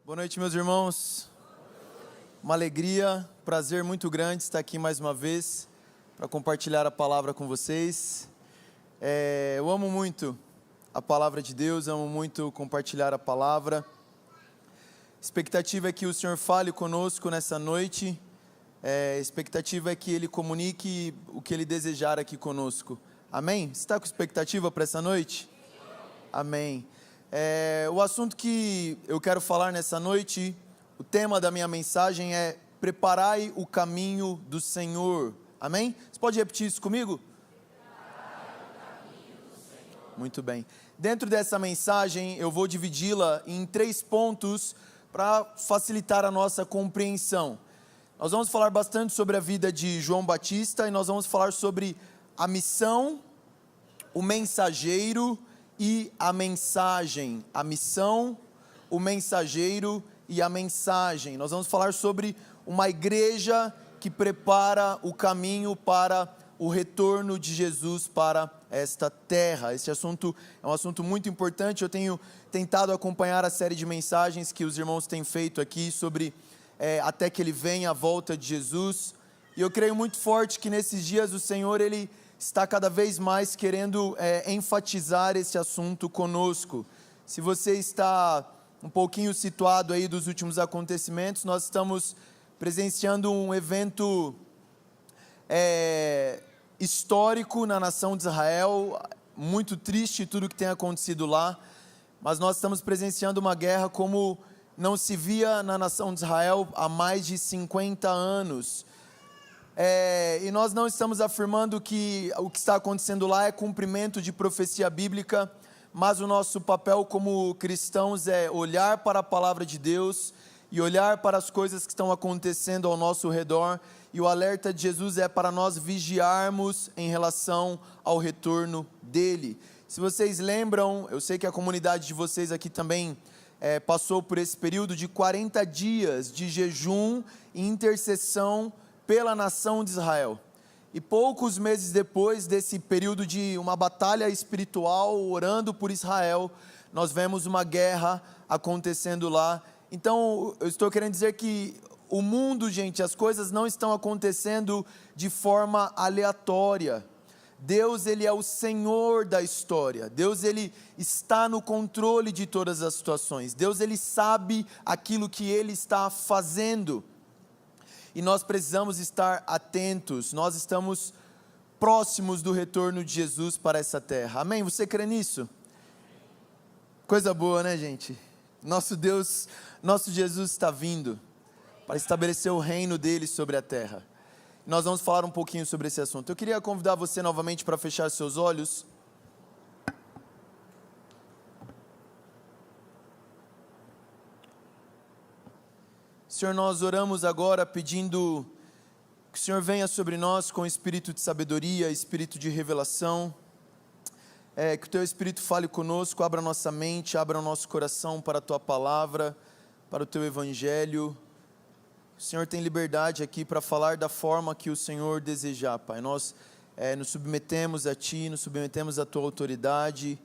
Boa noite, meus irmãos. Uma alegria, prazer muito grande estar aqui mais uma vez para compartilhar a palavra com vocês. Eu amo muito a palavra de Deus, amo muito compartilhar a palavra. A expectativa é que o Senhor fale conosco nessa noite. A expectativa é que Ele comunique o que Ele desejar aqui conosco. Amém? Você está com expectativa para essa noite? Amém. O assunto que eu quero falar nessa noite, o tema da minha mensagem é: preparai o caminho do Senhor. Amém? Você pode repetir isso comigo? Muito bem. Dentro dessa mensagem, eu vou dividi-la em 3 pontos para facilitar a nossa compreensão. Nós vamos falar bastante sobre a vida de João Batista e nós vamos falar sobre a missão, o mensageiro e a mensagem. A missão, o mensageiro e a mensagem. Nós vamos falar sobre uma igreja que prepara o caminho para o retorno de Jesus para esta terra. Esse assunto é um assunto muito importante. Eu tenho tentado acompanhar a série de mensagens que os irmãos têm feito aqui sobre até que Ele venha, a volta de Jesus. E eu creio muito forte que nesses dias o Senhor, Ele está cada vez mais querendo enfatizar esse assunto conosco. Se você está um pouquinho situado aí dos últimos acontecimentos, nós estamos presenciando um evento histórico na nação de Israel, muito triste tudo que tem acontecido lá, mas nós estamos presenciando uma guerra como não se via na nação de Israel há mais de 50 anos. E nós não estamos afirmando que o que está acontecendo lá é cumprimento de profecia bíblica, mas o nosso papel como cristãos é olhar para a palavra de Deus e olhar para as coisas que estão acontecendo ao nosso redor, e o alerta de Jesus é para nós vigiarmos em relação ao retorno dele. Se vocês lembram, eu sei que a comunidade de vocês aqui também passou por esse período de 40 dias de jejum e intercessão pela nação de Israel. E poucos meses depois desse período de uma batalha espiritual, orando por Israel, nós vemos uma guerra acontecendo lá. Então, eu estou querendo dizer que o mundo, gente, as coisas não estão acontecendo de forma aleatória. Deus, Ele é o Senhor da história. Deus, Ele está no controle de todas as situações. Deus, Ele sabe aquilo que Ele está fazendo. E nós precisamos estar atentos. Nós estamos próximos do retorno de Jesus para essa terra. Amém? Você crê nisso? Coisa boa, né, gente? Nosso Deus, nosso Jesus está vindo para estabelecer o reino dele sobre a terra. Nós vamos falar um pouquinho sobre esse assunto. Eu queria convidar você novamente para fechar seus olhos. Senhor, nós oramos agora pedindo que o Senhor venha sobre nós com espírito de sabedoria, espírito de revelação, que o Teu Espírito fale conosco, abra nossa mente, abra o nosso coração para a Tua palavra, para o Teu Evangelho. O Senhor tem liberdade aqui para falar da forma que o Senhor desejar, Pai. Nós nos submetemos a Ti, nos submetemos à Tua autoridade,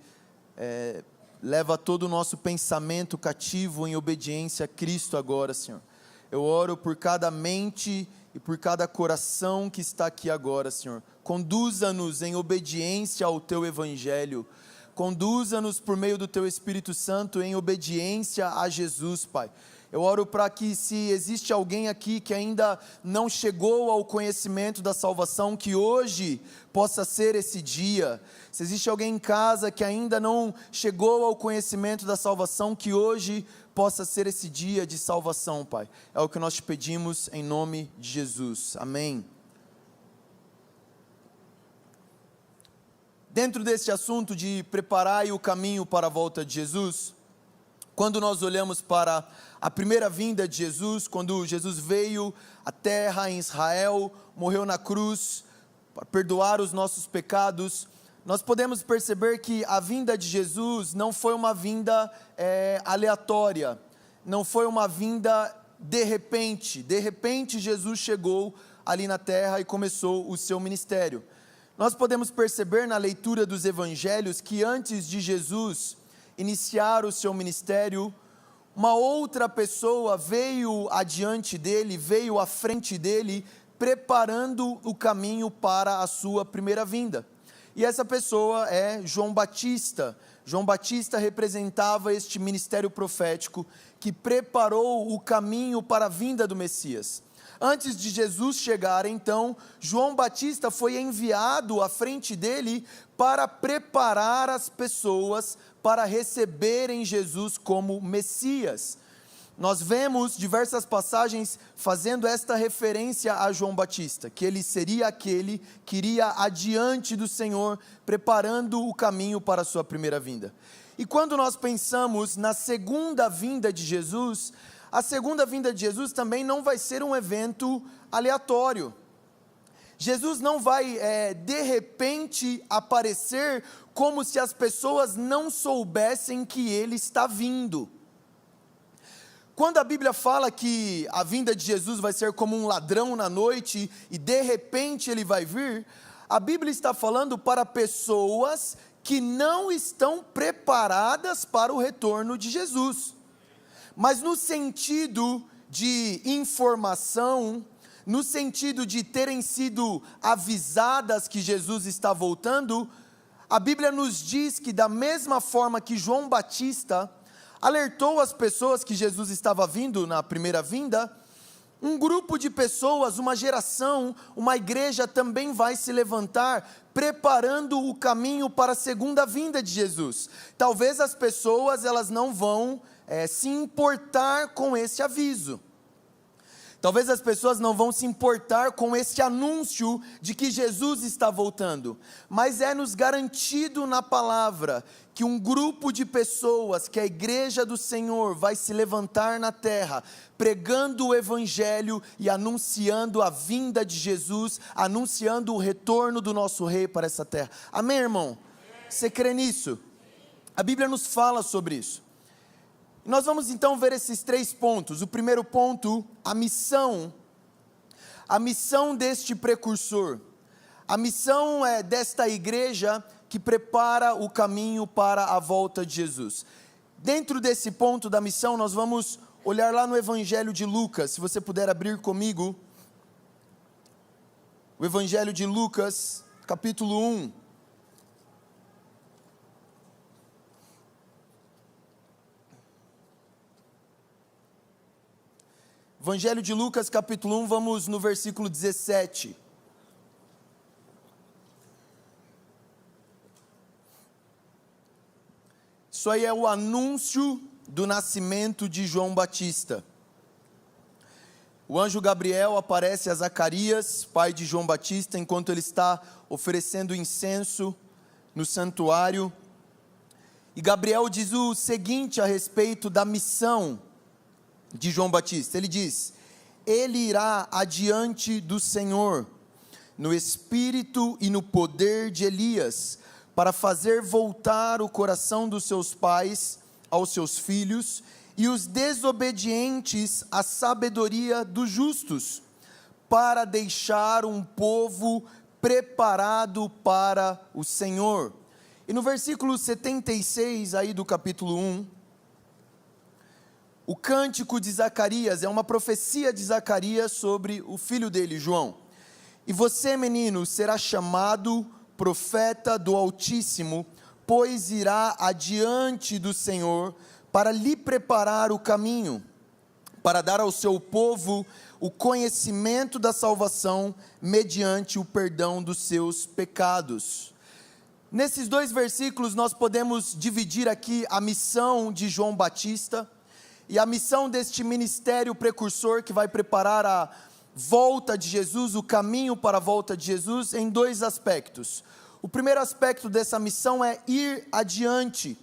leva todo o nosso pensamento cativo em obediência a Cristo agora, Senhor. Eu oro por cada mente e por cada coração que está aqui agora, Senhor. Conduza-nos em obediência ao Teu Evangelho. Conduza-nos por meio do Teu Espírito Santo em obediência a Jesus, Pai. Eu oro para que, se existe alguém aqui que ainda não chegou ao conhecimento da salvação, que hoje possa ser esse dia. Se existe alguém em casa que ainda não chegou ao conhecimento da salvação, que hoje possa ser esse dia de salvação, Pai. É o que nós te pedimos em nome de Jesus. Amém. Dentro deste assunto de preparar o caminho para a volta de Jesus, quando nós olhamos para a primeira vinda de Jesus, quando Jesus veio à terra em Israel, morreu na cruz para perdoar os nossos pecados, nós podemos perceber que a vinda de Jesus não foi uma vinda aleatória, não foi uma vinda de repente Jesus chegou ali na terra e começou o seu ministério. Nós podemos perceber na leitura dos evangelhos que antes de Jesus iniciar o seu ministério, uma outra pessoa veio adiante dele, veio à frente dele, preparando o caminho para a sua primeira vinda. E essa pessoa é João Batista. João Batista representava este ministério profético que preparou o caminho para a vinda do Messias. Antes de Jesus chegar, então, João Batista foi enviado à frente dele para preparar as pessoas para receberem Jesus como Messias. Nós vemos diversas passagens fazendo esta referência a João Batista, que ele seria aquele que iria adiante do Senhor, preparando o caminho para a sua primeira vinda. E quando nós pensamos na segunda vinda de Jesus, a segunda vinda de Jesus também não vai ser um evento aleatório. Jesus não vai, de repente, aparecer como se as pessoas não soubessem que Ele está vindo. Quando a Bíblia fala que a vinda de Jesus vai ser como um ladrão na noite e de repente Ele vai vir, a Bíblia está falando para pessoas que não estão preparadas para o retorno de Jesus. Mas no sentido de informação, no sentido de terem sido avisadas que Jesus está voltando, a Bíblia nos diz que da mesma forma que João Batista alertou as pessoas que Jesus estava vindo na primeira vinda, um grupo de pessoas, uma geração, uma igreja também vai se levantar, preparando o caminho para a segunda vinda de Jesus. Talvez as pessoas elas não vão se importar com esse aviso. Talvez as pessoas não vão se importar com esse anúncio de que Jesus está voltando, mas é nos garantido na palavra que um grupo de pessoas, que a igreja do Senhor vai se levantar na terra, pregando o evangelho e anunciando a vinda de Jesus, anunciando o retorno do nosso rei para essa terra. Amém, irmão? Você crê nisso? A Bíblia nos fala sobre isso. Nós vamos então ver esses 3 pontos. O primeiro ponto, a missão deste precursor, a missão desta igreja que prepara o caminho para a volta de Jesus. Dentro desse ponto da missão, nós vamos olhar lá no Evangelho de Lucas, se você puder abrir comigo, o Evangelho de Lucas, capítulo 1. Evangelho de Lucas, capítulo 1, vamos no versículo 17. Isso aí é o anúncio do nascimento de João Batista. O anjo Gabriel aparece a Zacarias, pai de João Batista, enquanto ele está oferecendo incenso no santuário. E Gabriel diz o seguinte a respeito da missão de João Batista. Ele diz: ele irá adiante do Senhor, no espírito e no poder de Elias, para fazer voltar o coração dos seus pais aos seus filhos, e os desobedientes à sabedoria dos justos, para deixar um povo preparado para o Senhor. E no versículo 76 aí do capítulo 1, o cântico de Zacarias é uma profecia de Zacarias sobre o filho dele, João. E você, menino, será chamado profeta do Altíssimo, pois irá adiante do Senhor para lhe preparar o caminho, para dar ao seu povo o conhecimento da salvação mediante o perdão dos seus pecados. Nesses 2 versículos nós podemos dividir aqui a missão de João Batista e a missão deste ministério precursor que vai preparar a volta de Jesus, o caminho para a volta de Jesus, em 2 aspectos. O primeiro aspecto dessa missão é ir adiante.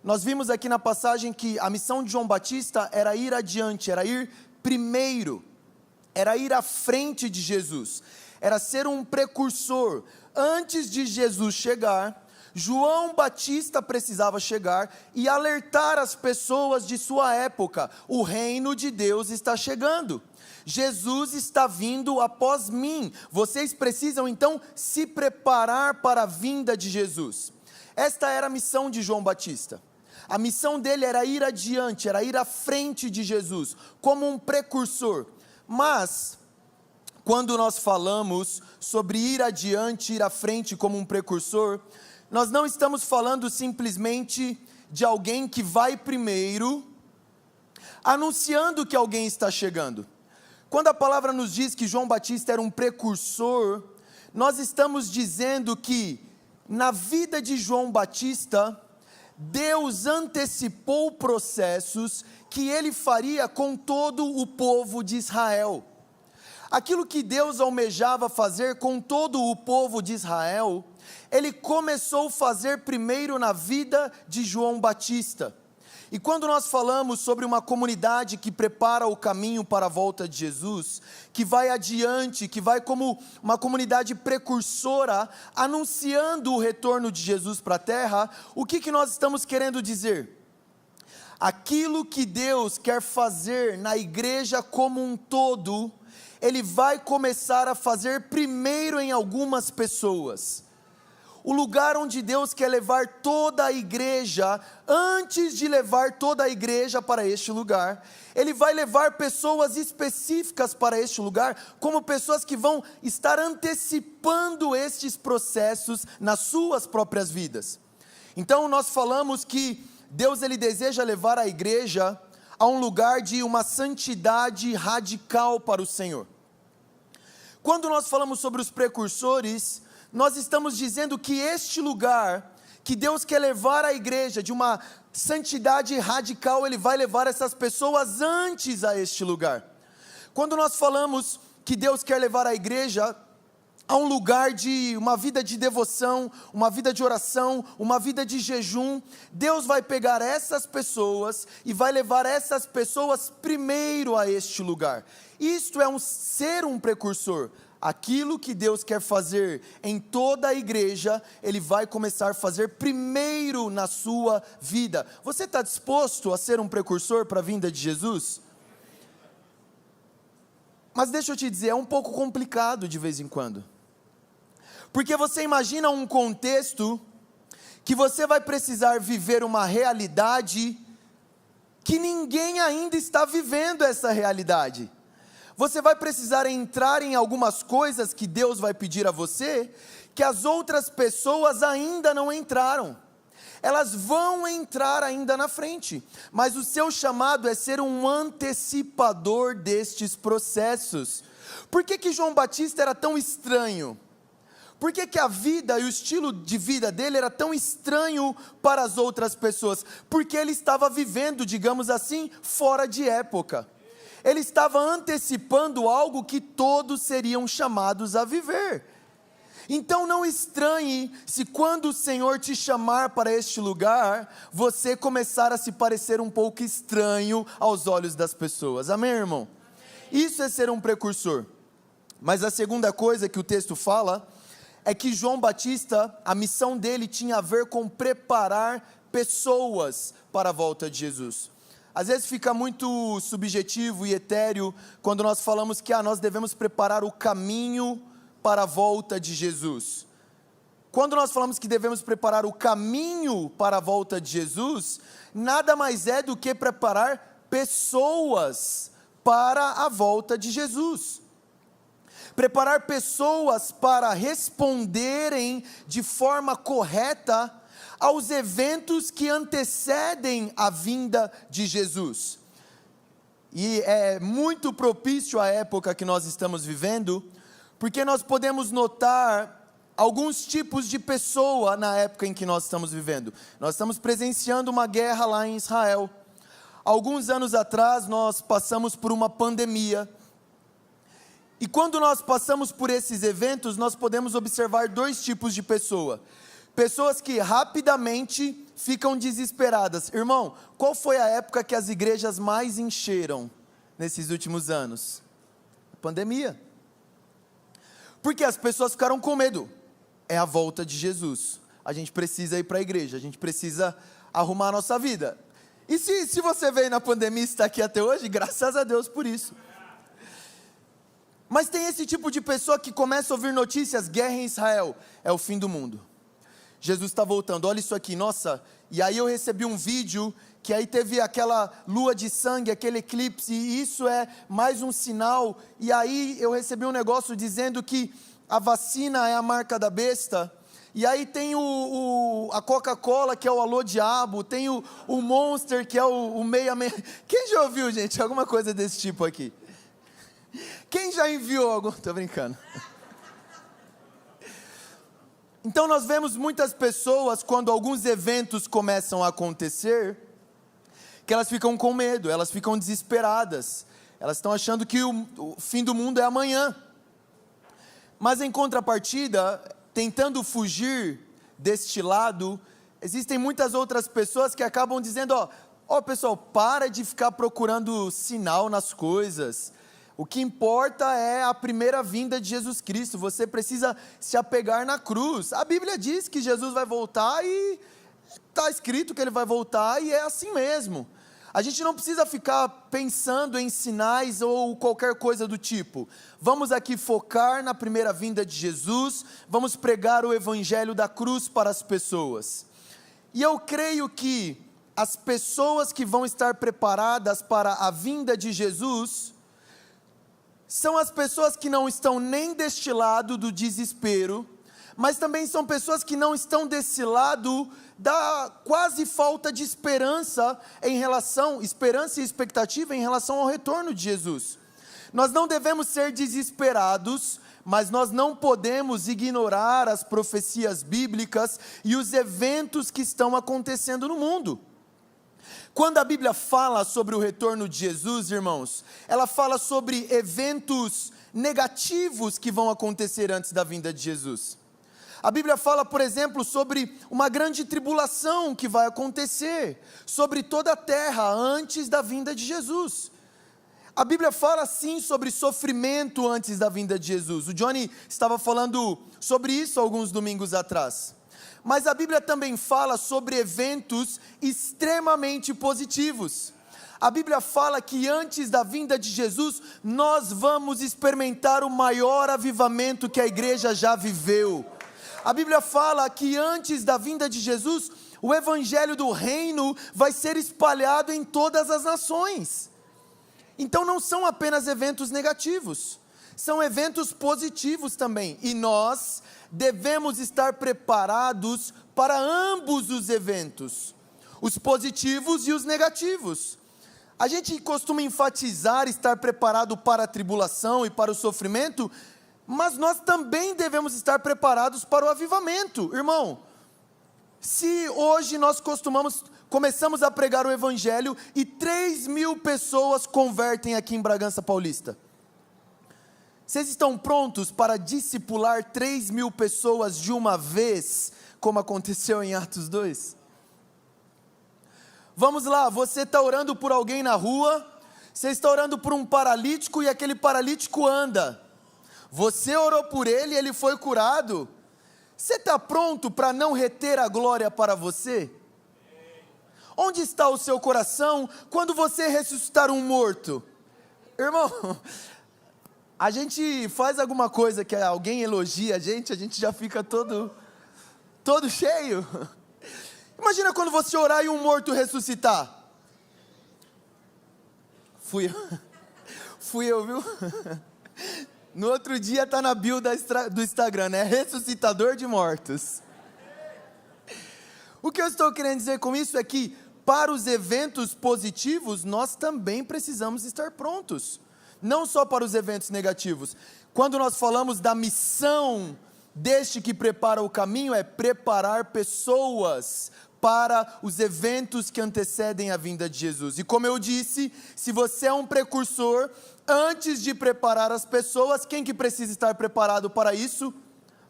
Nós vimos aqui na passagem que a missão de João Batista era ir adiante, era ir primeiro, era ir à frente de Jesus, era ser um precursor. Antes de Jesus chegar, João Batista precisava chegar e alertar as pessoas de sua época: o reino de Deus está chegando. Jesus está vindo após mim. Vocês precisam então se preparar para a vinda de Jesus. Esta era a missão de João Batista. A missão dele era ir adiante, era ir à frente de Jesus, como um precursor. Mas, quando nós falamos sobre ir adiante, ir à frente como um precursor, nós não estamos falando simplesmente de alguém que vai primeiro, anunciando que alguém está chegando. Quando a palavra nos diz que João Batista era um precursor, nós estamos dizendo que, na vida de João Batista, Deus antecipou processos que ele faria com todo o povo de Israel. Aquilo que Deus almejava fazer com todo o povo de Israel, ele começou a fazer primeiro na vida de João Batista. E quando nós falamos sobre uma comunidade que prepara o caminho para a volta de Jesus, que vai adiante, que vai como uma comunidade precursora, anunciando o retorno de Jesus para a terra, o que nós estamos querendo dizer? Aquilo que Deus quer fazer na igreja como um todo, Ele vai começar a fazer primeiro em algumas pessoas. O lugar onde Deus quer levar toda a igreja, antes de levar toda a igreja para este lugar, Ele vai levar pessoas específicas para este lugar, como pessoas que vão estar antecipando estes processos nas suas próprias vidas. Então nós falamos que Deus ele deseja levar a igreja a um lugar de uma santidade radical para o Senhor. Quando nós falamos sobre os precursores, nós estamos dizendo que este lugar, que Deus quer levar a igreja de uma santidade radical, Ele vai levar essas pessoas antes a este lugar. Quando nós falamos que Deus quer levar a igreja a um lugar de uma vida de devoção, uma vida de oração, uma vida de jejum, Deus vai pegar essas pessoas e vai levar essas pessoas primeiro a este lugar. Isto é ser um precursor. Aquilo que Deus quer fazer em toda a igreja, Ele vai começar a fazer primeiro na sua vida. Você está disposto a ser um precursor para a vinda de Jesus? Mas deixa eu te dizer, é um pouco complicado de vez em quando. Porque você imagina um contexto que você vai precisar viver uma realidade que ninguém ainda está vivendo essa realidade. Você vai precisar entrar em algumas coisas que Deus vai pedir a você, que as outras pessoas ainda não entraram. Elas vão entrar ainda na frente, mas o seu chamado é ser um antecipador destes processos. Por que João Batista era tão estranho? Por que a vida e o estilo de vida dele era tão estranho para as outras pessoas? Porque ele estava vivendo, digamos assim, fora de época. Ele estava antecipando algo que todos seriam chamados a viver. Então não estranhe se quando o Senhor te chamar para este lugar, você começar a se parecer um pouco estranho aos olhos das pessoas. Amém, irmão? Isso é ser um precursor. Mas a segunda coisa que o texto fala é que João Batista, a missão dele tinha a ver com preparar pessoas para a volta de Jesus. Às vezes fica muito subjetivo e etéreo quando nós falamos que nós devemos preparar o caminho para a volta de Jesus. Quando nós falamos que devemos preparar o caminho para a volta de Jesus, nada mais é do que preparar pessoas para a volta de Jesus. Preparar pessoas para responderem de forma correta aos eventos que antecedem a vinda de Jesus. E é muito propício à época que nós estamos vivendo, porque nós podemos notar alguns tipos de pessoa na época em que nós estamos vivendo. Nós estamos presenciando uma guerra lá em Israel. Alguns anos atrás nós passamos por uma pandemia. E quando nós passamos por esses eventos, nós podemos observar dois tipos de pessoa. Pessoas que rapidamente ficam desesperadas. Irmão, qual foi a época que as igrejas mais encheram nesses últimos anos? A pandemia. Porque as pessoas ficaram com medo. É a volta de Jesus. a gente precisa ir para a igreja, a gente precisa arrumar a nossa vida. E se você veio na pandemia e está aqui até hoje, graças a Deus por isso. Mas tem esse tipo de pessoa que começa a ouvir notícias, guerra em Israel, é o fim do mundo. Jesus está voltando, olha isso aqui, nossa, e aí eu recebi um vídeo, que aí teve aquela lua de sangue, aquele eclipse, e isso é mais um sinal, e aí eu recebi um negócio dizendo que a vacina é a marca da besta, e aí tem a Coca-Cola, que é o Alô Diabo, tem o Monster, que é o meia. Quem já ouviu, gente, alguma coisa desse tipo aqui? Quem já enviou algum? Tô brincando. Então nós vemos muitas pessoas, quando alguns eventos começam a acontecer, que elas ficam com medo, elas ficam desesperadas, elas estão achando que o fim do mundo é amanhã. Mas em contrapartida, tentando fugir deste lado, existem muitas outras pessoas que acabam dizendo, ó pessoal, para de ficar procurando sinal nas coisas, o que importa é a primeira vinda de Jesus Cristo, você precisa se apegar na cruz. A Bíblia diz que Jesus vai voltar e está escrito que Ele vai voltar e é assim mesmo. A gente não precisa ficar pensando em sinais ou qualquer coisa do tipo. Vamos aqui focar na primeira vinda de Jesus, vamos pregar o evangelho da cruz para as pessoas. E eu creio que as pessoas que vão estar preparadas para a vinda de Jesus são as pessoas que não estão nem deste lado do desespero, mas também são pessoas que não estão desse lado da quase falta de esperança esperança e expectativa em relação ao retorno de Jesus. Nós não devemos ser desesperados, mas nós não podemos ignorar as profecias bíblicas e os eventos que estão acontecendo no mundo. Quando a Bíblia fala sobre o retorno de Jesus, irmãos, ela fala sobre eventos negativos que vão acontecer antes da vinda de Jesus. A Bíblia fala, por exemplo, sobre uma grande tribulação que vai acontecer sobre toda a terra antes da vinda de Jesus. A Bíblia fala sim sobre sofrimento antes da vinda de Jesus. O Johnny estava falando sobre isso alguns domingos atrás. Mas a Bíblia também fala sobre eventos extremamente positivos. A Bíblia fala que antes da vinda de Jesus, nós vamos experimentar o maior avivamento que a igreja já viveu. A Bíblia fala que antes da vinda de Jesus, o evangelho do reino vai ser espalhado em todas as nações. Então não são apenas eventos negativos, são eventos positivos também. E nós devemos estar preparados para ambos os eventos, os positivos e os negativos. A gente costuma enfatizar estar preparado para a tribulação e para o sofrimento, mas nós também devemos estar preparados para o avivamento. Irmão, se hoje nós começamos a pregar o evangelho e 3.000 pessoas convertem aqui em Bragança Paulista, vocês estão prontos para discipular 3.000 pessoas de uma vez, como aconteceu em Atos 2? Vamos lá, você está orando por alguém na rua, você está orando por um paralítico e aquele paralítico anda. Você orou por ele e ele foi curado. Você está pronto para não reter a glória para você? Onde está o seu coração quando você ressuscitar um morto? Irmão, a gente faz alguma coisa que alguém elogia a gente já fica todo cheio. Imagina quando você orar e um morto ressuscitar. Fui eu, viu? No outro dia está na bio do Instagram, né? Ressuscitador de mortos. O que eu estou querendo dizer com isso é que, para os eventos positivos, nós também precisamos estar prontos. Não só para os eventos negativos. Quando nós falamos da missão deste que prepara o caminho, é preparar pessoas para os eventos que antecedem a vinda de Jesus. E como eu disse, se você é um precursor, antes de preparar as pessoas, quem que precisa estar preparado para isso?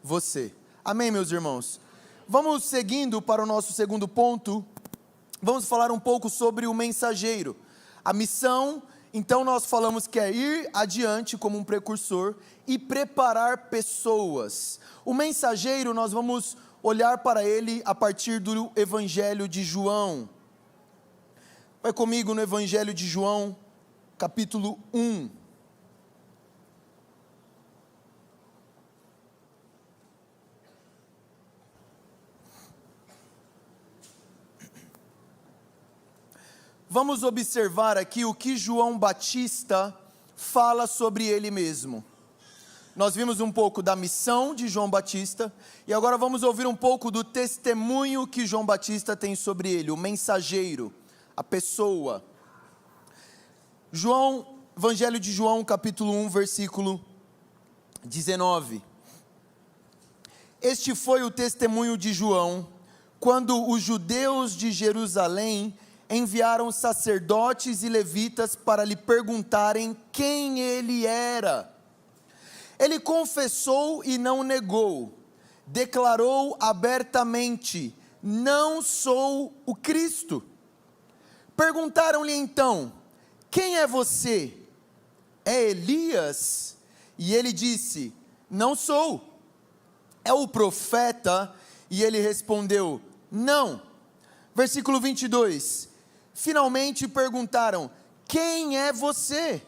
Você. Amém, meus irmãos? Vamos seguindo para o nosso segundo ponto. Vamos falar um pouco sobre o mensageiro. A missão, então nós falamos que é ir adiante como um precursor e preparar pessoas. O mensageiro, nós vamos olhar para ele a partir do Evangelho de João. Vai comigo no Evangelho de João, capítulo 1. Vamos observar aqui o que João Batista fala sobre ele mesmo. Nós vimos um pouco da missão de João Batista, e agora vamos ouvir um pouco do testemunho que João Batista tem sobre ele, o mensageiro, a pessoa. Evangelho de João, capítulo 1, versículo 19. Este foi o testemunho de João, quando os judeus de Jerusalém enviaram sacerdotes e levitas para lhe perguntarem quem ele era. Ele confessou e não negou, declarou abertamente: não sou o Cristo. Perguntaram-lhe então: quem é você? É Elias? E ele disse: não sou. É o profeta? E ele respondeu: não. Versículo 22, finalmente perguntaram: quem é você?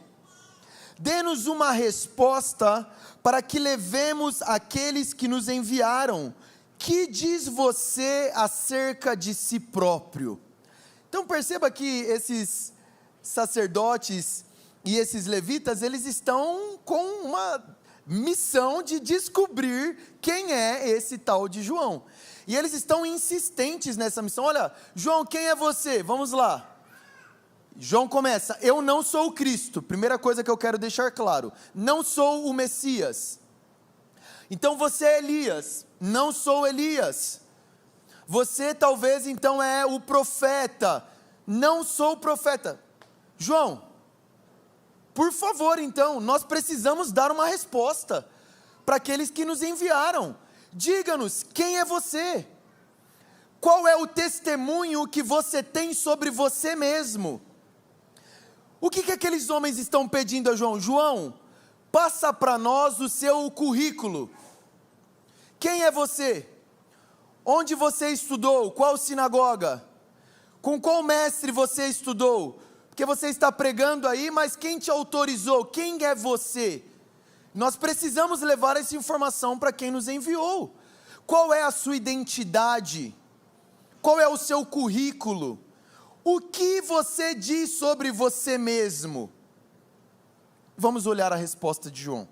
Dê-nos uma resposta para que levemos aqueles que nos enviaram. Que diz você acerca de si próprio? Então perceba que esses sacerdotes e esses levitas, eles estão com uma missão de descobrir quem é esse tal de João. E eles estão insistentes nessa missão. Olha, João, quem é você? Vamos lá. João começa: eu não sou o Cristo. Primeira coisa que eu quero deixar claro: não sou o Messias. Então você é Elias? Não sou Elias. Você talvez então é o profeta? Não sou o profeta. João, por favor, então, nós precisamos dar uma resposta para aqueles que nos enviaram. Diga-nos, quem é você? Qual é o testemunho que você tem sobre você mesmo? O que aqueles homens estão pedindo a João? João, passa para nós o seu currículo. Quem é você? Onde você estudou? Qual sinagoga? Com qual mestre você estudou? Porque você está pregando aí, mas quem te autorizou? Quem é você? Nós precisamos levar essa informação para quem nos enviou. Qual é a sua identidade? Qual é o seu currículo? O que você diz sobre você mesmo? Vamos olhar a resposta de João.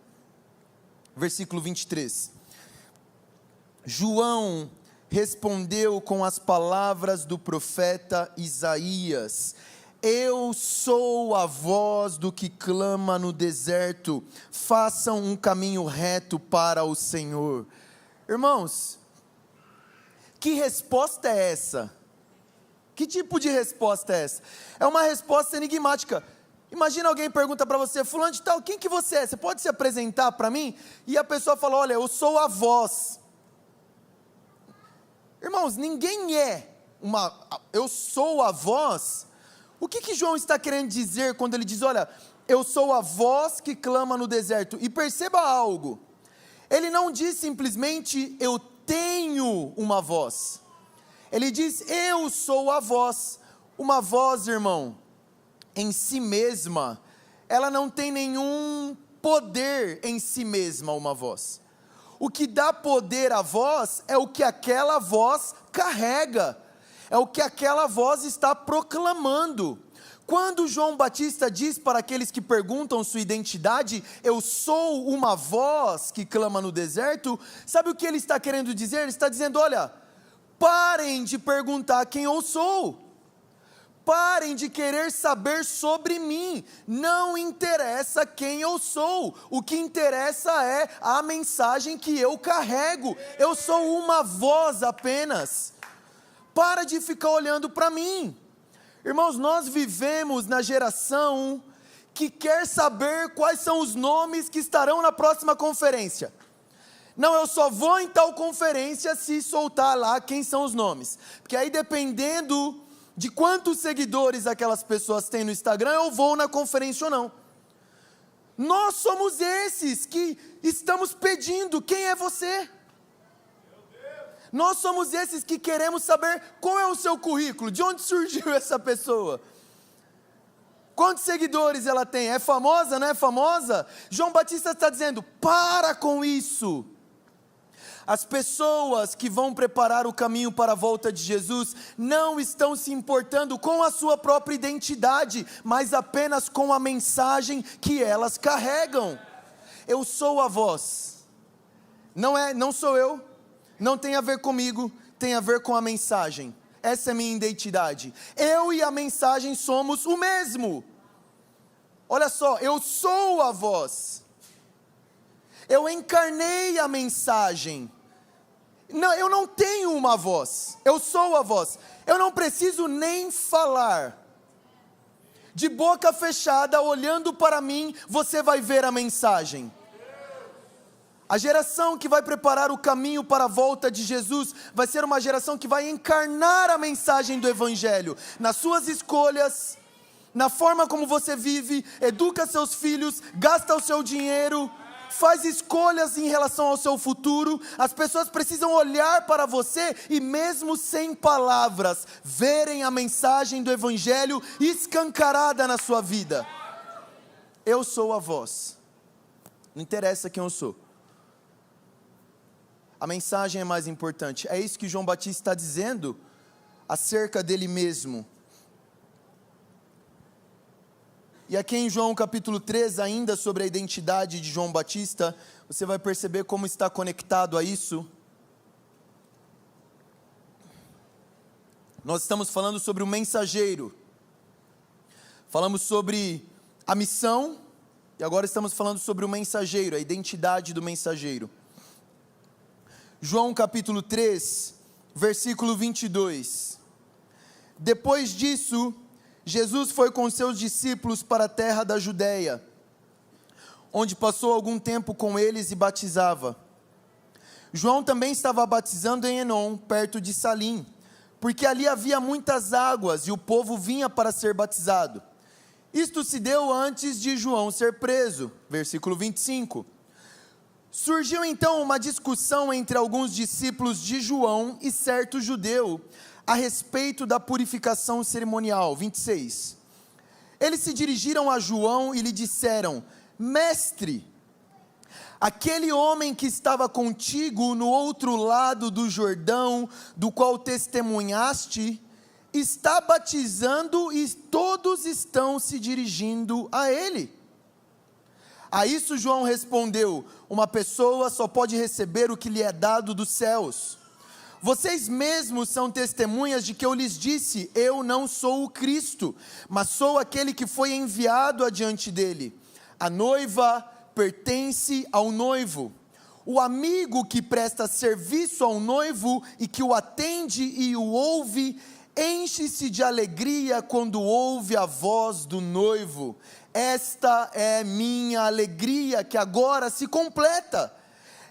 Versículo 23. João respondeu com as palavras do profeta Isaías: eu sou a voz do que clama no deserto, façam um caminho reto para o Senhor. Irmãos, que resposta é essa? Que tipo de resposta é essa? É uma resposta enigmática. Imagina alguém pergunta para você: fulano de tal, quem que você é? Você pode se apresentar para mim? E a pessoa fala: olha, eu sou a voz. Irmãos, ninguém é eu sou a voz. O que João está querendo dizer quando ele diz: olha, eu sou a voz que clama no deserto? E perceba algo, ele não diz simplesmente eu tenho uma voz. Ele diz: eu sou a voz. Uma voz, irmão, em si mesma, ela não tem nenhum poder em si mesma, uma voz. O que dá poder à voz é o que aquela voz carrega, é o que aquela voz está proclamando. Quando João Batista diz para aqueles que perguntam sua identidade: eu sou uma voz que clama no deserto, sabe o que ele está querendo dizer? Ele está dizendo: olha, parem de perguntar quem eu sou. Parem de querer saber sobre mim. Não interessa quem eu sou. O que interessa é a mensagem que eu carrego. Eu sou uma voz apenas. Para de ficar olhando para mim. Irmãos, nós vivemos na geração que quer saber quais são os nomes que estarão na próxima conferência. Não, eu só vou em tal conferência se soltar lá quem são os nomes. Porque aí, dependendo de quantos seguidores aquelas pessoas têm no Instagram, eu vou na conferência ou não. Nós somos esses que estamos pedindo: quem é você? Nós somos esses que queremos saber qual é o seu currículo, de onde surgiu essa pessoa. Quantos seguidores ela tem? É famosa, não é famosa? João Batista está dizendo, para com isso. As pessoas que vão preparar o caminho para a volta de Jesus não estão se importando com a sua própria identidade, mas apenas com a mensagem que elas carregam. Eu sou a voz. Não sou eu, não tem a ver comigo, tem a ver com a mensagem. Essa é a minha identidade. Eu e a mensagem somos o mesmo. Olha só, eu sou a voz. Eu encarnei a mensagem. Não, eu não tenho uma voz. Eu sou a voz. Eu não preciso nem falar. De boca fechada, olhando para mim, você vai ver a mensagem. A geração que vai preparar o caminho para a volta de Jesus vai ser uma geração que vai encarnar a mensagem do Evangelho nas suas escolhas, na forma como você vive, educa seus filhos, gasta o seu dinheiro, faz escolhas em relação ao seu futuro. As pessoas precisam olhar para você e mesmo sem palavras, verem a mensagem do Evangelho escancarada na sua vida. Eu sou a voz. Não interessa quem eu sou. A mensagem é mais importante. É isso que João Batista está dizendo acerca dele mesmo. E aqui em João capítulo 3, ainda sobre a identidade de João Batista, você vai perceber como está conectado a isso. Nós estamos falando sobre o mensageiro. Falamos sobre a missão, e agora estamos falando sobre o mensageiro, a identidade do mensageiro. João capítulo 3, versículo 22. Depois disso, Jesus foi com seus discípulos para a terra da Judeia, onde passou algum tempo com eles e batizava. João também estava batizando em Enom, perto de Salim, porque ali havia muitas águas e o povo vinha para ser batizado. Isto se deu antes de João ser preso. Versículo 25. Surgiu então uma discussão entre alguns discípulos de João e certo judeu, a respeito da purificação cerimonial. 26. Eles se dirigiram a João e lhe disseram: Mestre, aquele homem que estava contigo no outro lado do Jordão, do qual testemunhaste, está batizando e todos estão se dirigindo a ele. A isso João respondeu: uma pessoa só pode receber o que lhe é dado dos céus. Vocês mesmos são testemunhas de que eu lhes disse, eu não sou o Cristo, mas sou aquele que foi enviado adiante dele. A noiva pertence ao noivo. O amigo que presta serviço ao noivo e que o atende e o ouve, enche-se de alegria quando ouve a voz do noivo. Esta é minha alegria que agora se completa.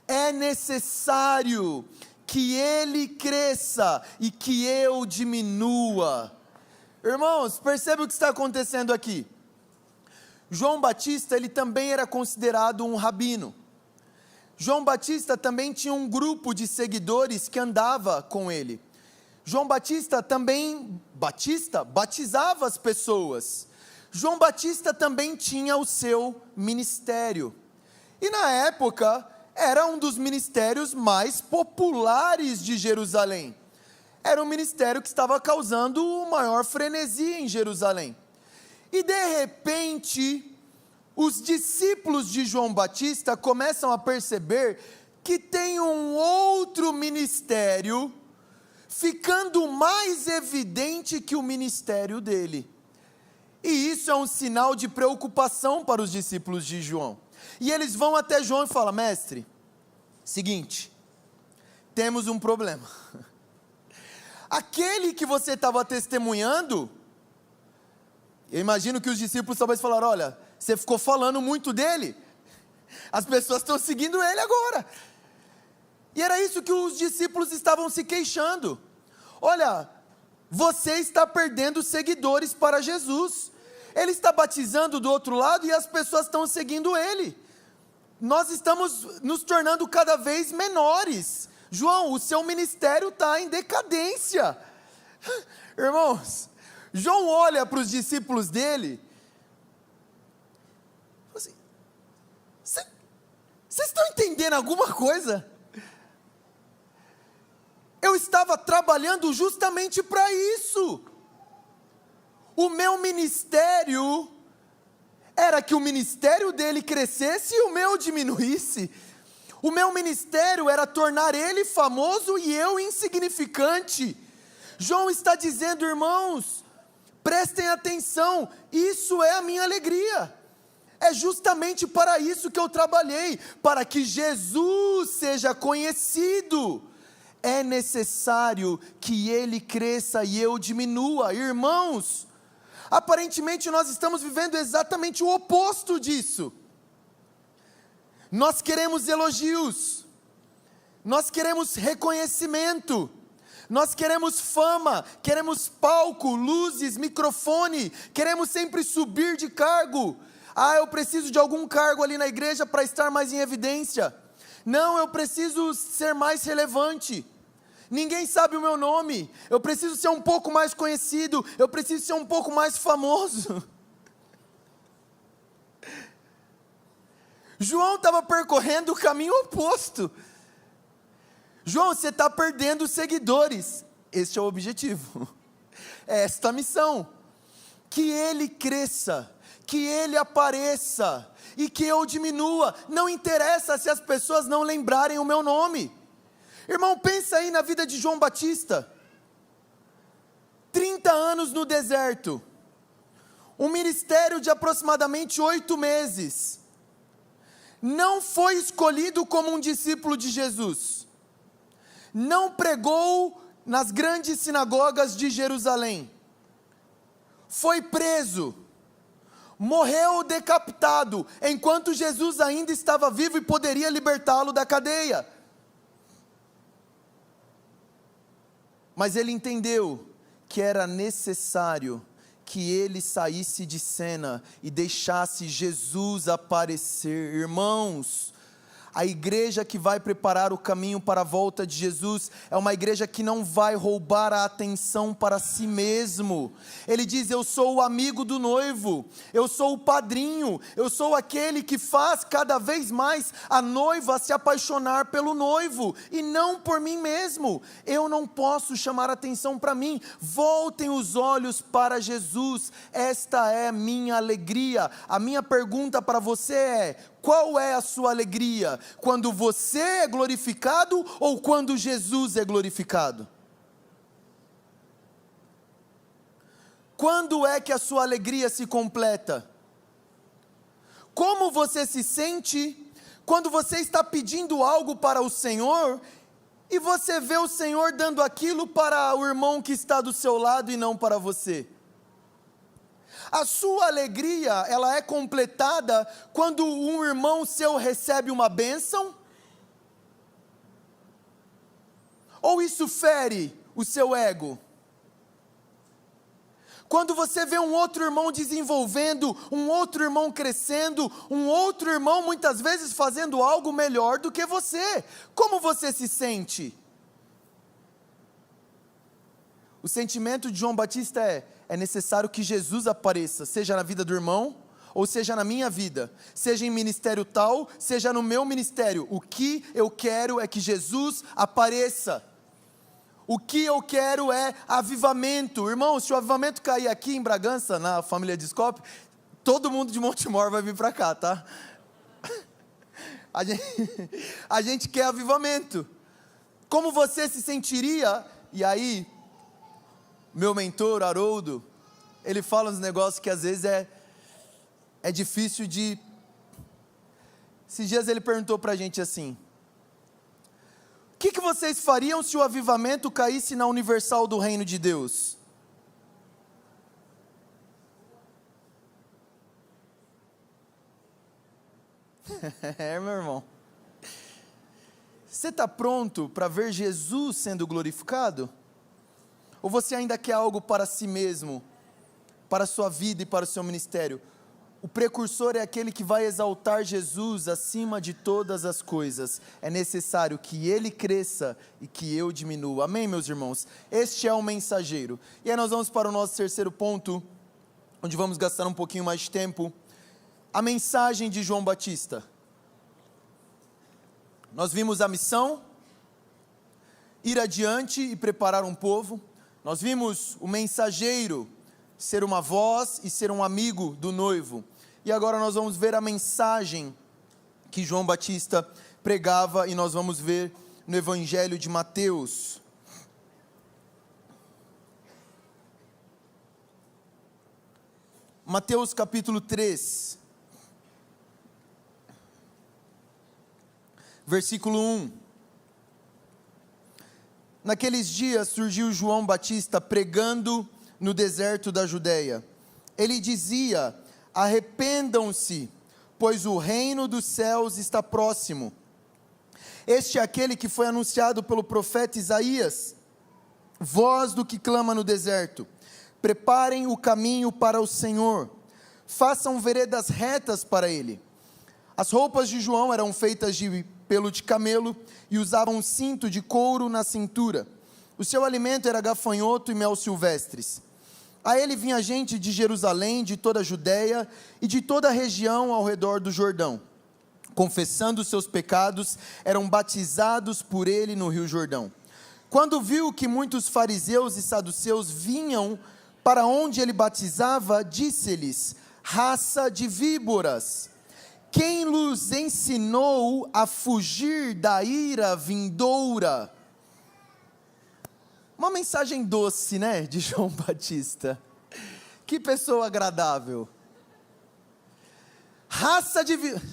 É necessário que ele cresça e que eu diminua. Irmãos, percebe o que está acontecendo aqui? João Batista, ele também era considerado um rabino. João Batista também tinha um grupo de seguidores que andava com ele. João Batista também, batizava as pessoas. João Batista também tinha o seu ministério. E na época, era um dos ministérios mais populares de Jerusalém. Era um ministério que estava causando o maior frenesi em Jerusalém. E de repente, os discípulos de João Batista começam a perceber que tem um outro ministério ficando mais evidente que o ministério dele. E isso é um sinal de preocupação para os discípulos de João. E eles vão até João e falam: mestre, seguinte, temos um problema. Aquele que você estava testemunhando, eu imagino que os discípulos talvez falaram: olha, você ficou falando muito dele, as pessoas estão seguindo ele agora. E era isso que os discípulos estavam se queixando. Olha, você está perdendo seguidores para Jesus. Ele está batizando do outro lado e as pessoas estão seguindo ele. Nós estamos nos tornando cada vez menores. João, o seu ministério está em decadência. Irmãos, João olha para os discípulos dele, assim, vocês estão entendendo alguma coisa? Eu estava trabalhando justamente para isso. O meu ministério era que o ministério dele crescesse e o meu diminuísse. O meu ministério era tornar ele famoso e eu insignificante. João está dizendo, irmãos, prestem atenção, isso é a minha alegria. É justamente para isso que eu trabalhei, para que Jesus seja conhecido. É necessário que ele cresça e eu diminua. Irmãos, aparentemente nós estamos vivendo exatamente o oposto disso. Nós queremos elogios, nós queremos reconhecimento, nós queremos fama, queremos palco, luzes, microfone, queremos sempre subir de cargo. Ah, eu preciso de algum cargo ali na igreja para estar mais em evidência. Não, eu preciso ser mais relevante. Ninguém sabe o meu nome, eu preciso ser um pouco mais conhecido, eu preciso ser um pouco mais famoso. João estava percorrendo o caminho oposto. João, você está perdendo seguidores. Este é o objetivo, é esta a missão, que ele cresça, que ele apareça, e que eu diminua. Não interessa se as pessoas não lembrarem o meu nome. Irmão, pensa aí na vida de João Batista, 30 anos no deserto, um ministério de aproximadamente 8 meses, não foi escolhido como um discípulo de Jesus, não pregou nas grandes sinagogas de Jerusalém, foi preso, morreu decapitado, enquanto Jesus ainda estava vivo e poderia libertá-lo da cadeia. Mas ele entendeu que era necessário que ele saísse de cena e deixasse Jesus aparecer. Irmãos, a igreja que vai preparar o caminho para a volta de Jesus é uma igreja que não vai roubar a atenção para si mesmo. Ele diz, eu sou o amigo do noivo, eu sou o padrinho, eu sou aquele que faz cada vez mais a noiva se apaixonar pelo noivo, e não por mim mesmo. Eu não posso chamar atenção para mim, voltem os olhos para Jesus, esta é a minha alegria. A minha pergunta para você é, qual é a sua alegria? Quando você é glorificado ou quando Jesus é glorificado? Quando é que a sua alegria se completa? Como você se sente quando você está pedindo algo para o Senhor e você vê o Senhor dando aquilo para o irmão que está do seu lado e não para você? A sua alegria, ela é completada quando um irmão seu recebe uma bênção? Ou isso fere o seu ego? Quando você vê um outro irmão desenvolvendo, um outro irmão crescendo, um outro irmão muitas vezes fazendo algo melhor do que você, como você se sente? O sentimento de João Batista é necessário que Jesus apareça, seja na vida do irmão, ou seja na minha vida, seja em ministério tal, seja no meu ministério. O que eu quero é que Jesus apareça. O que eu quero é avivamento. Irmão, se o avivamento cair aqui em Bragança, na família Discope, todo mundo de Montemor vai vir para cá, tá? A gente quer avivamento. Como você se sentiria? E aí, meu mentor, Haroldo, ele fala uns negócios que às vezes é difícil de... Esses dias ele perguntou para a gente assim, o que vocês fariam se o avivamento caísse na Universal do Reino de Deus? Meu irmão, você está pronto para ver Jesus sendo glorificado? Ou você ainda quer algo para si mesmo, para a sua vida e para o seu ministério? o precursor é aquele que vai exaltar Jesus acima de todas as coisas. É necessário que ele cresça e que eu diminua. Amém, meus irmãos? Este é o mensageiro. E aí nós vamos para o nosso terceiro ponto, onde vamos gastar um pouquinho mais de tempo. A mensagem de João Batista. Nós vimos a missão, ir adiante e preparar um povo. Nós vimos o mensageiro ser uma voz e ser um amigo do noivo. E agora nós vamos ver a mensagem que João Batista pregava, e nós vamos ver no Evangelho de Mateus. Mateus capítulo 3. Versículo 1. Naqueles dias surgiu João Batista pregando no deserto da Judeia. Ele dizia: arrependam-se, pois o reino dos céus está próximo. Este é aquele que foi anunciado pelo profeta Isaías. Voz do que clama no deserto: preparem o caminho para o Senhor, façam veredas retas para ele. As roupas de João eram feitas de pelo de camelo e usavam um cinto de couro na cintura. O seu alimento era gafanhoto e mel silvestres. A ele vinha gente de Jerusalém, de toda a Judeia e de toda a região ao redor do Jordão. Confessando seus pecados, eram batizados por ele no rio Jordão. Quando viu que muitos fariseus e saduceus vinham para onde ele batizava, disse-lhes: raça de víboras, quem lhes ensinou a fugir da ira vindoura? Uma mensagem doce, né, de João Batista. Que pessoa agradável. Raça de víboras.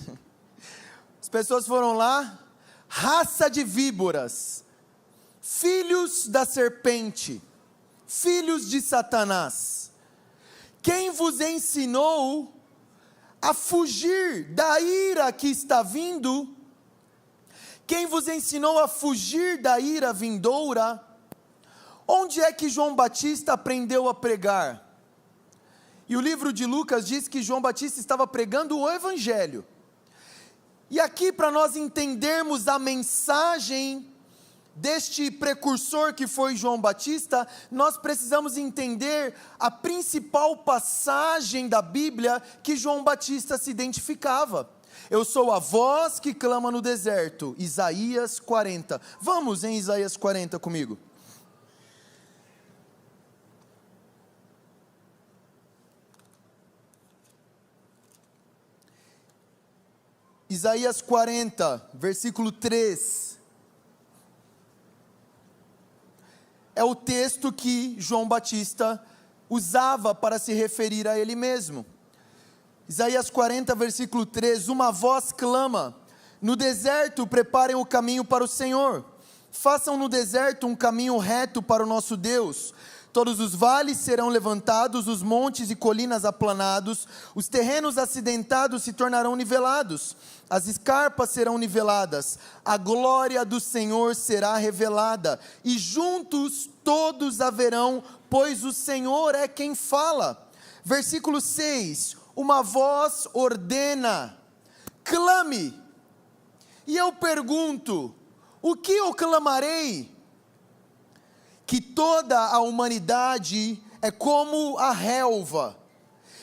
As pessoas foram lá, raça de víboras, filhos da serpente, filhos de Satanás. Quem vos ensinou a fugir da ira que está vindo? Quem vos ensinou a fugir da ira vindoura? Onde é que João Batista aprendeu a pregar? E o livro de Lucas diz que João Batista estava pregando o Evangelho. E aqui, para nós entendermos a mensagem deste precursor que foi João Batista, nós precisamos entender a principal passagem da Bíblia que João Batista se identificava. Eu sou a voz que clama no deserto, Isaías 40. Vamos em Isaías 40 comigo. Isaías 40, versículo 3. É o texto que João Batista usava para se referir a ele mesmo. Isaías 40, versículo 3, uma voz clama: no deserto preparem o caminho para o Senhor, façam no deserto um caminho reto para o nosso Deus. Todos os vales serão levantados, os montes e colinas aplanados, os terrenos acidentados se tornarão nivelados, as escarpas serão niveladas, a glória do Senhor será revelada, e juntos todos a verão, pois o Senhor é quem fala. Versículo 6, uma voz ordena: clame. E eu pergunto: o que eu clamarei? Que toda a humanidade é como a relva,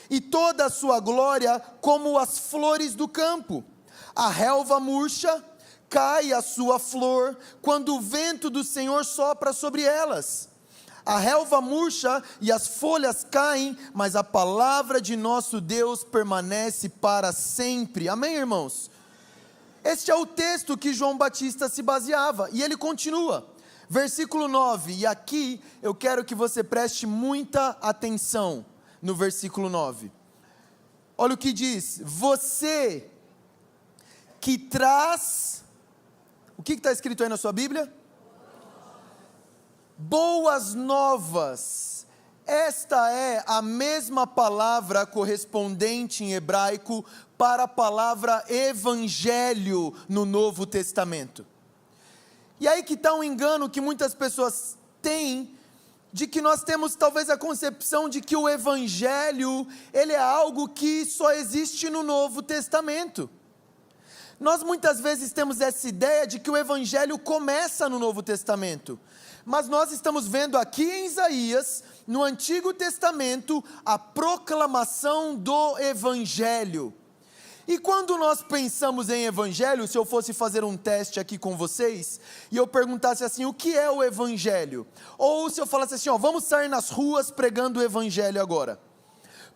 e toda a sua glória como as flores do campo. A relva murcha, cai a sua flor, quando o vento do Senhor sopra sobre elas. A relva murcha e as folhas caem, mas a palavra de nosso Deus permanece para sempre. Amém, irmãos? Este é o texto que João Batista se baseava, e ele continua. Versículo 9, e aqui eu quero que você preste muita atenção no versículo 9. Olha o que diz: você que traz, o que está escrito aí na sua Bíblia? Boas novas. Esta é a mesma palavra correspondente em hebraico para a palavra evangelho no Novo Testamento. E aí que está um engano que muitas pessoas têm, de que nós temos talvez a concepção de que o Evangelho, ele é algo que só existe no Novo Testamento. Nós muitas vezes temos essa ideia de que o Evangelho começa no Novo Testamento, mas nós estamos vendo aqui em Isaías, no Antigo Testamento, a proclamação do Evangelho. E quando nós pensamos em Evangelho, se eu fosse fazer um teste aqui com vocês, e eu perguntasse assim, o que é o Evangelho? Ou se eu falasse assim, vamos sair nas ruas pregando o Evangelho agora.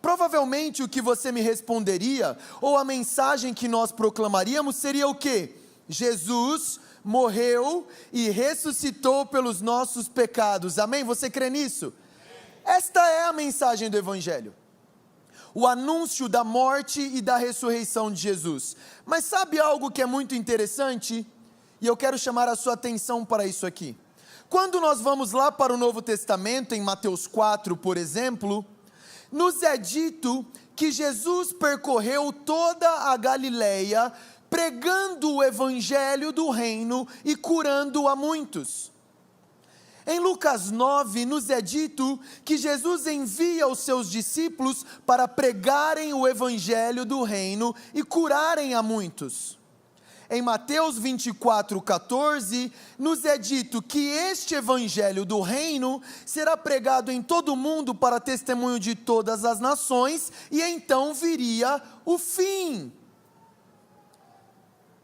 Provavelmente o que você me responderia, ou a mensagem que nós proclamaríamos seria o quê? Jesus morreu e ressuscitou pelos nossos pecados, amém? Você crê nisso? Esta é a mensagem do Evangelho. O anúncio da morte e da ressurreição de Jesus. Mas sabe algo que é muito interessante? E eu quero chamar a sua atenção para isso aqui. Quando nós vamos lá para o Novo Testamento, em Mateus 4, por exemplo, nos é dito que Jesus percorreu toda a Galileia, pregando o evangelho do reino e curando a muitos. Em Lucas 9, nos é dito que Jesus envia os seus discípulos para pregarem o evangelho do reino e curarem a muitos. Em Mateus 24, 14, nos é dito que este evangelho do reino será pregado em todo o mundo para testemunho de todas as nações, e então viria o fim.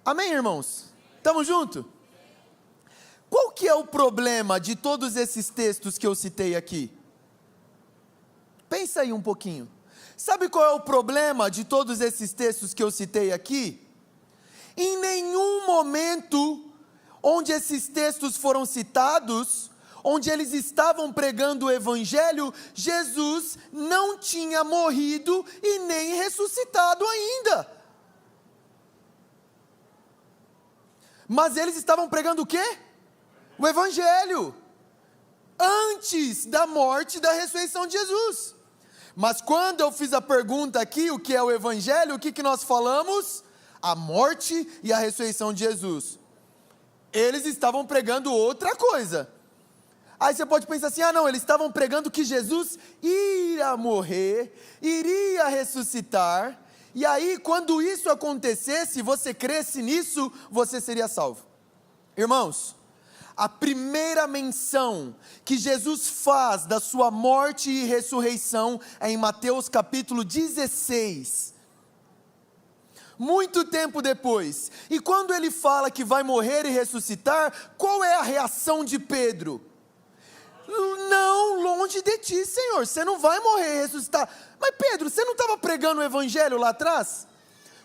Amém, irmãos? Estamos juntos? Qual que é o problema de todos esses textos que eu citei aqui? Pensa aí um pouquinho. Sabe qual é o problema de todos esses textos que eu citei aqui? Em nenhum momento onde esses textos foram citados, onde eles estavam pregando o evangelho, Jesus não tinha morrido e nem ressuscitado ainda. Mas eles estavam pregando o quê? O Evangelho, antes da morte e da ressurreição de Jesus. Mas quando eu fiz a pergunta aqui, o que é o Evangelho, o que nós falamos? A morte e a ressurreição de Jesus. Eles estavam pregando outra coisa. Aí você pode pensar assim, não, eles estavam pregando que Jesus iria morrer, iria ressuscitar, e aí quando isso acontecesse, você cresce nisso, você seria salvo. Irmãos, a primeira menção que Jesus faz da sua morte e ressurreição é em Mateus capítulo 16. Muito tempo depois. E quando ele fala que vai morrer e ressuscitar, qual é a reação de Pedro? Não, longe de ti, Senhor, você não vai morrer e ressuscitar. Mas Pedro, você não estava pregando o evangelho lá atrás?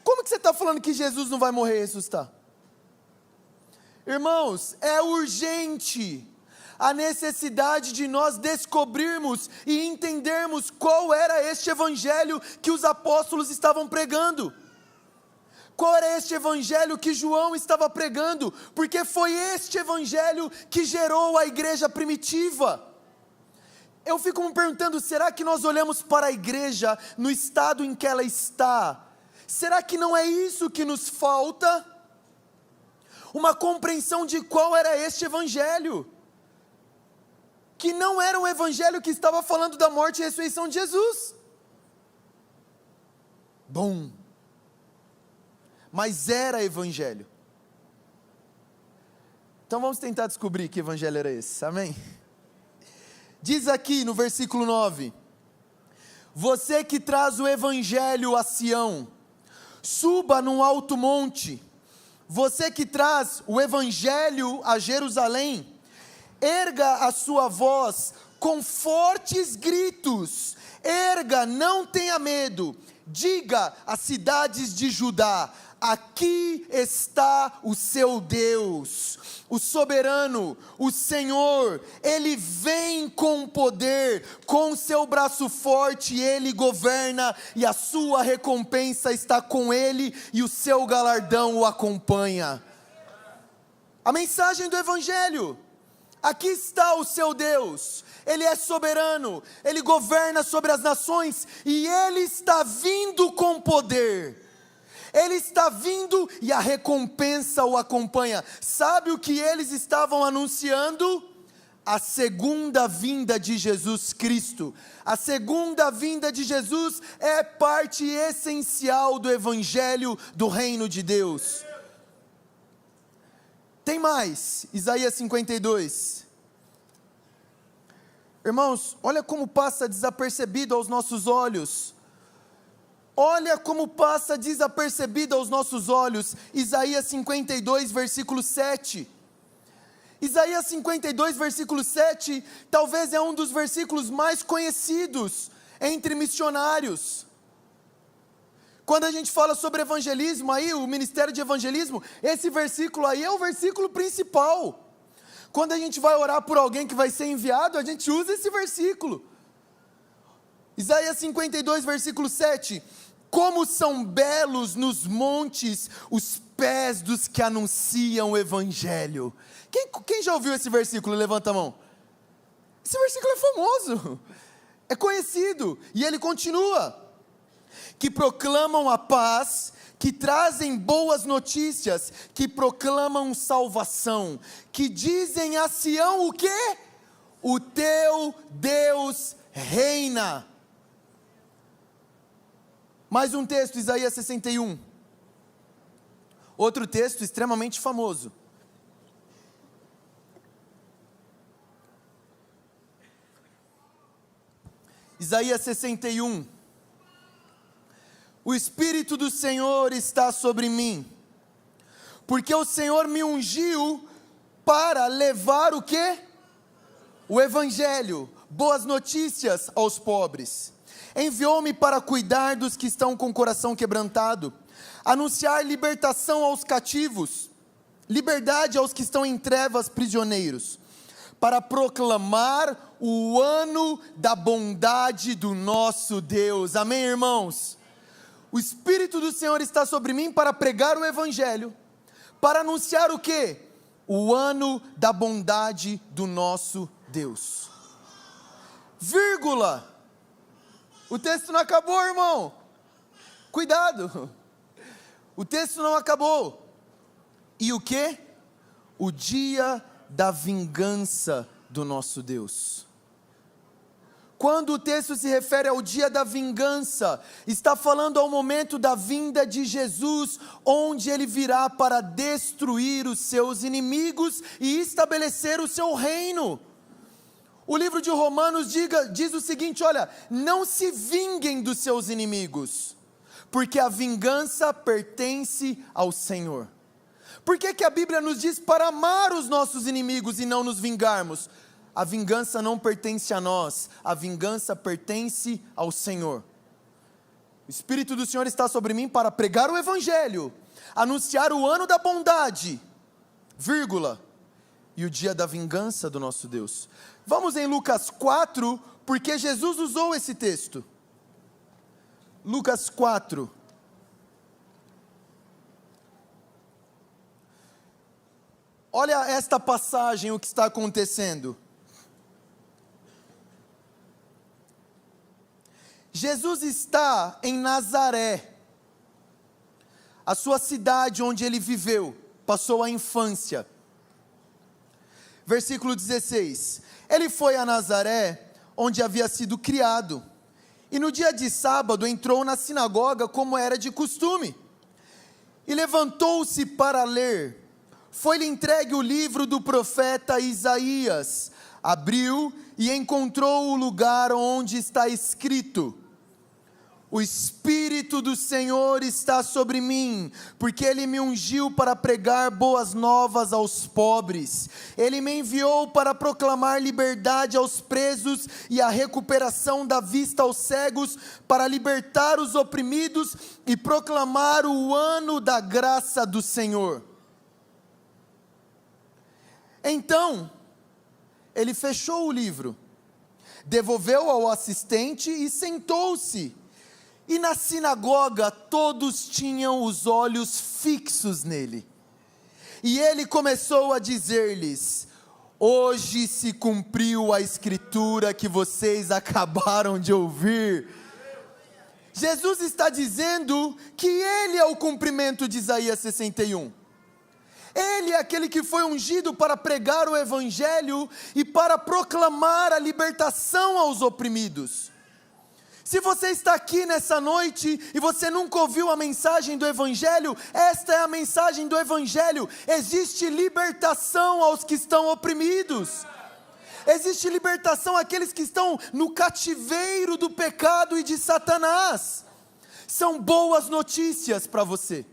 Como que você está falando que Jesus não vai morrer e ressuscitar? Irmãos, é urgente a necessidade de nós descobrirmos e entendermos qual era este evangelho que os apóstolos estavam pregando. Qual era este evangelho que João estava pregando? Porque foi este evangelho que gerou a igreja primitiva. Eu fico me perguntando, será que nós olhamos para a igreja no estado em que ela está? Será que não é isso que nos falta? Uma compreensão de qual era este evangelho, que não era um evangelho que estava falando da morte e ressurreição de Jesus. Bom, mas era evangelho. Então vamos tentar descobrir que evangelho era esse, amém? Diz aqui no versículo 9, você que traz o evangelho a Sião, suba num alto monte. Você que traz o evangelho a Jerusalém, erga a sua voz com fortes gritos, erga, não tenha medo, diga às cidades de Judá, aqui está o seu Deus, o soberano, o Senhor, Ele vem com poder, com seu braço forte Ele governa, e a sua recompensa está com Ele, e o seu galardão o acompanha. A mensagem do Evangelho, aqui está o seu Deus, Ele é soberano, Ele governa sobre as nações, e Ele está vindo com poder. Ele está vindo e a recompensa o acompanha. Sabe o que eles estavam anunciando? a segunda vinda de Jesus Cristo. A segunda vinda de Jesus é parte essencial do Evangelho do Reino de Deus. Tem mais, Isaías 52. Irmãos, olha como passa desapercebido aos nossos olhos. Olha como passa desapercebido aos nossos olhos. Isaías 52, versículo 7. Isaías 52, versículo 7, talvez é um dos versículos mais conhecidos entre missionários. Quando a gente fala sobre evangelismo, aí, o ministério de evangelismo, esse versículo aí é o versículo principal. Quando a gente vai orar por alguém que vai ser enviado, a gente usa esse versículo. Isaías 52, versículo 7, como são belos nos montes os pés dos que anunciam o evangelho. Quem já ouviu esse versículo? Levanta a mão. Esse versículo é famoso, é conhecido, e ele continua, que proclamam a paz, que trazem boas notícias, que proclamam salvação, que dizem a Sião o quê? O teu Deus reina. Mais um texto, Isaías 61, outro texto extremamente famoso. Isaías 61, o Espírito do Senhor está sobre mim, porque o Senhor me ungiu para levar o quê? O Evangelho, boas notícias aos pobres. Enviou-me para cuidar dos que estão com o coração quebrantado, anunciar libertação aos cativos, liberdade aos que estão em trevas prisioneiros, para proclamar o ano da bondade do nosso Deus. Amém, irmãos? O Espírito do Senhor está sobre mim para pregar o Evangelho, para anunciar o quê? O ano da bondade do nosso Deus. Vírgula. O texto não acabou, irmão. Cuidado. O texto não acabou. E o quê? O dia da vingança do nosso Deus. Quando o texto se refere ao dia da vingança, está falando ao momento da vinda de Jesus, onde ele virá para destruir os seus inimigos e estabelecer o seu reino. O livro de Romanos diz o seguinte, olha, não se vinguem dos seus inimigos, porque a vingança pertence ao Senhor. Por que a Bíblia nos diz para amar os nossos inimigos e não nos vingarmos? A vingança não pertence a nós, a vingança pertence ao Senhor. O Espírito do Senhor está sobre mim para pregar o Evangelho, anunciar o ano da bondade, vírgula, e o dia da vingança do nosso Deus. Vamos em Lucas 4, porque Jesus usou esse texto. Lucas 4. Olha esta passagem, o que está acontecendo. Jesus está em Nazaré, a sua cidade onde ele viveu, passou a infância. Versículo 16, ele foi a Nazaré, onde havia sido criado, e no dia de sábado entrou na sinagoga como era de costume, e levantou-se para ler. Foi-lhe entregue o livro do profeta Isaías, abriu e encontrou o lugar onde está escrito: o Espírito do Senhor está sobre mim, porque Ele me ungiu para pregar boas novas aos pobres. Ele me enviou para proclamar liberdade aos presos e a recuperação da vista aos cegos, para libertar os oprimidos e proclamar o ano da graça do Senhor. Então, ele fechou o livro, devolveu ao assistente e sentou-se. E na sinagoga todos tinham os olhos fixos nele. E ele começou a dizer-lhes: hoje se cumpriu a escritura que vocês acabaram de ouvir. Jesus está dizendo que ele é o cumprimento de Isaías 61. Ele é aquele que foi ungido para pregar o evangelho e para proclamar a libertação aos oprimidos. Se você está aqui nessa noite e você nunca ouviu a mensagem do evangelho, esta é a mensagem do evangelho. Existe libertação aos que estão oprimidos. Existe libertação àqueles que estão no cativeiro do pecado e de Satanás. São boas notícias para você.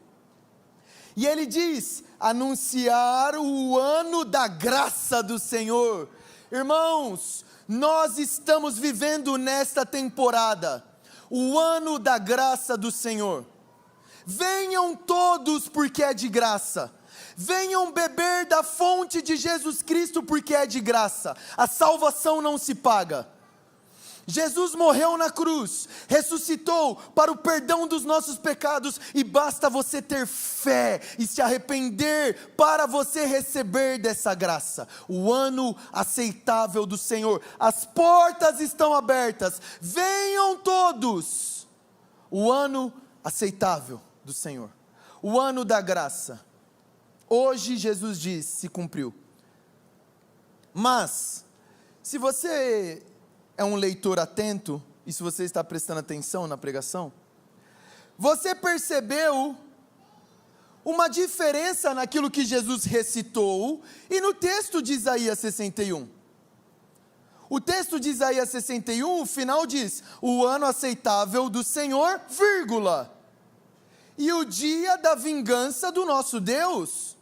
E ele diz, anunciar o ano da graça do Senhor. Irmãos, nós estamos vivendo nesta temporada, o ano da graça do Senhor. Venham todos porque é de graça. Venham beber da fonte de Jesus Cristo porque é de graça. A salvação não se paga. Jesus morreu na cruz, ressuscitou para o perdão dos nossos pecados e basta você ter fé e se arrepender para você receber dessa graça. O ano aceitável do Senhor, as portas estão abertas, venham todos. O ano aceitável do Senhor, o ano da graça. Hoje Jesus diz, se cumpriu. Mas, se você é um leitor atento, e se você está prestando atenção na pregação, você percebeu uma diferença naquilo que Jesus recitou e no texto de Isaías 61. O texto de Isaías 61, o final diz, o ano aceitável do Senhor, vírgula, e o dia da vingança do nosso Deus.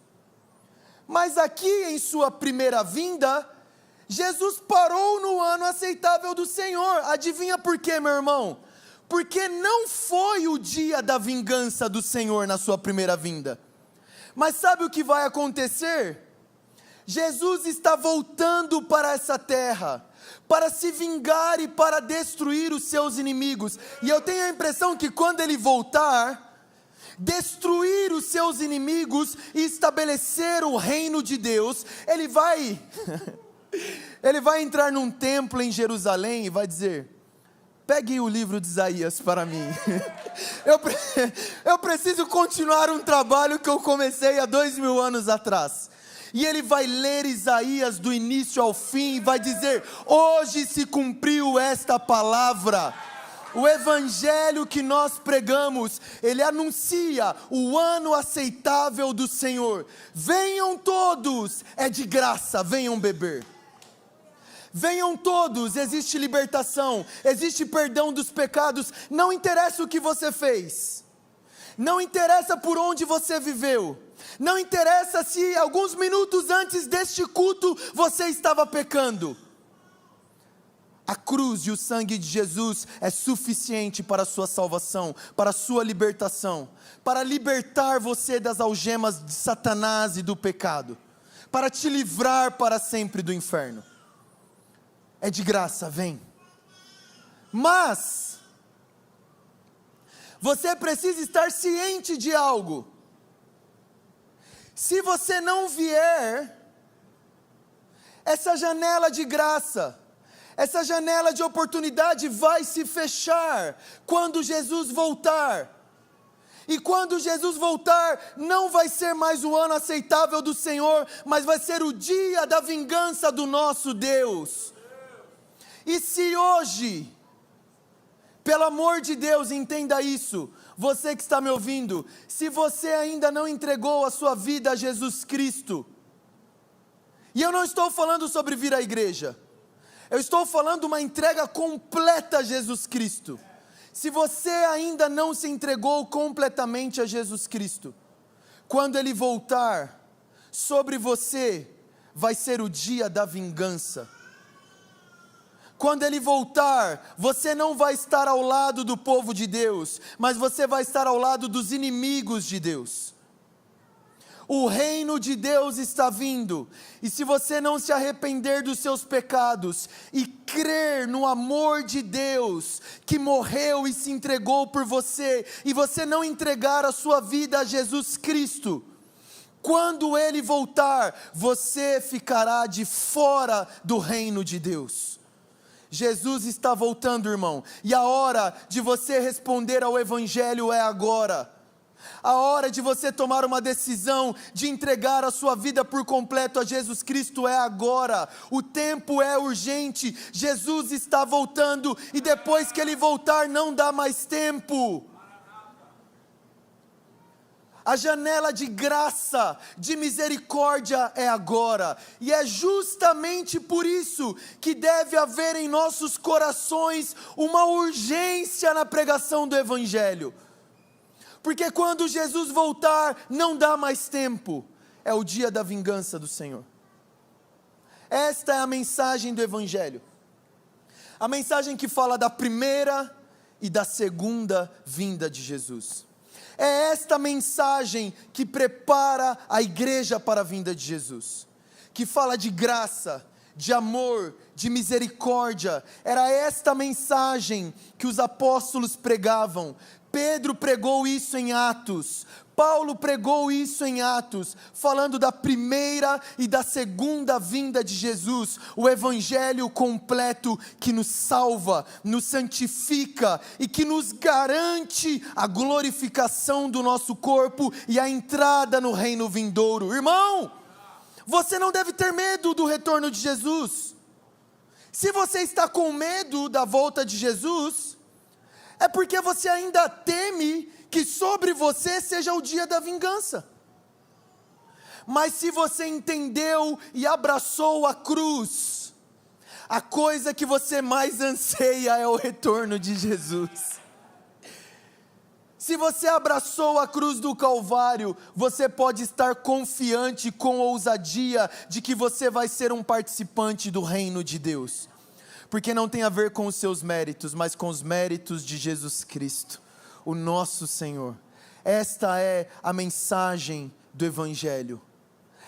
Mas aqui em sua primeira vinda, Jesus parou no ano aceitável do Senhor. Adivinha por quê, meu irmão? Porque não foi o dia da vingança do Senhor na sua primeira vinda. Mas sabe o que vai acontecer? Jesus está voltando para essa terra, para se vingar e para destruir os seus inimigos. E eu tenho a impressão que quando ele voltar, destruir os seus inimigos e estabelecer o reino de Deus, ele vai entrar num templo em Jerusalém e vai dizer, pegue o livro de Isaías para mim, eu preciso continuar um trabalho que eu comecei há 2000 anos atrás, e ele vai ler Isaías do início ao fim e vai dizer, hoje se cumpriu esta palavra. O evangelho que nós pregamos, ele anuncia o ano aceitável do Senhor. Venham todos, é de graça, venham beber. Venham todos, existe libertação, existe perdão dos pecados, não interessa o que você fez, não interessa por onde você viveu, não interessa se alguns minutos antes deste culto você estava pecando. A cruz e o sangue de Jesus é suficiente para a sua salvação, para a sua libertação, para libertar você das algemas de Satanás e do pecado, para te livrar para sempre do inferno. É de graça, vem. Mas você precisa estar ciente de algo. Se você não vier, essa janela de graça, essa janela de oportunidade vai se fechar quando Jesus voltar. E quando Jesus voltar, não vai ser mais o ano aceitável do Senhor, mas vai ser o dia da vingança do nosso Deus. E se hoje, pelo amor de Deus, entenda isso, você que está me ouvindo, se você ainda não entregou a sua vida a Jesus Cristo, e eu não estou falando sobre vir à igreja, eu estou falando uma entrega completa a Jesus Cristo. Se você ainda não se entregou completamente a Jesus Cristo, quando Ele voltar, sobre você vai ser o dia da vingança. Quando Ele voltar, você não vai estar ao lado do povo de Deus, mas você vai estar ao lado dos inimigos de Deus. O reino de Deus está vindo, e se você não se arrepender dos seus pecados, e crer no amor de Deus, que morreu e se entregou por você, e você não entregar a sua vida a Jesus Cristo, quando Ele voltar, você ficará de fora do reino de Deus. Jesus está voltando, irmão, e a hora de você responder ao Evangelho é agora. A hora de você tomar uma decisão de entregar a sua vida por completo a Jesus Cristo é agora. O tempo é urgente. Jesus está voltando e depois que Ele voltar não dá mais tempo. A janela de graça, de misericórdia é agora. E é justamente por isso que deve haver em nossos corações uma urgência na pregação do Evangelho. Porque quando Jesus voltar, não dá mais tempo. É o dia da vingança do Senhor. Esta é a mensagem do Evangelho. A mensagem que fala da primeira e da segunda vinda de Jesus. É esta mensagem que prepara a igreja para a vinda de Jesus. Que fala de graça, de amor, de misericórdia. Era esta mensagem que os apóstolos pregavam. Pedro pregou isso em Atos, Paulo pregou isso em Atos, falando da primeira e da segunda vinda de Jesus, o Evangelho completo que nos salva, nos santifica e que nos garante a glorificação do nosso corpo e a entrada no reino vindouro. Irmão, você não deve ter medo do retorno de Jesus. Se você está com medo da volta de Jesus, é porque você ainda teme que sobre você seja o dia da vingança. Mas se você entendeu e abraçou a cruz, a coisa que você mais anseia é o retorno de Jesus. Se você abraçou a cruz do Calvário, você pode estar confiante com ousadia de que você vai ser um participante do reino de Deus. Porque não tem a ver com os seus méritos, mas com os méritos de Jesus Cristo, o nosso Senhor. Esta é a mensagem do Evangelho.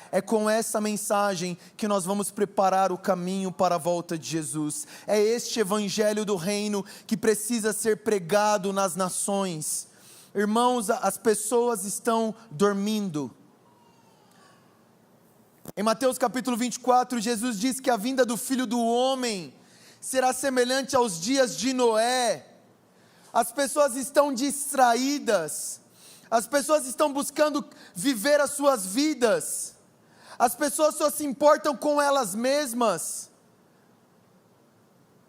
É com essa mensagem que nós vamos preparar o caminho para a volta de Jesus. É este Evangelho do reino que precisa ser pregado nas nações. Irmãos, as pessoas estão dormindo. Em Mateus capítulo 24, Jesus diz que a vinda do Filho do Homem será semelhante aos dias de Noé. As pessoas estão distraídas, as pessoas estão buscando viver as suas vidas, as pessoas só se importam com elas mesmas,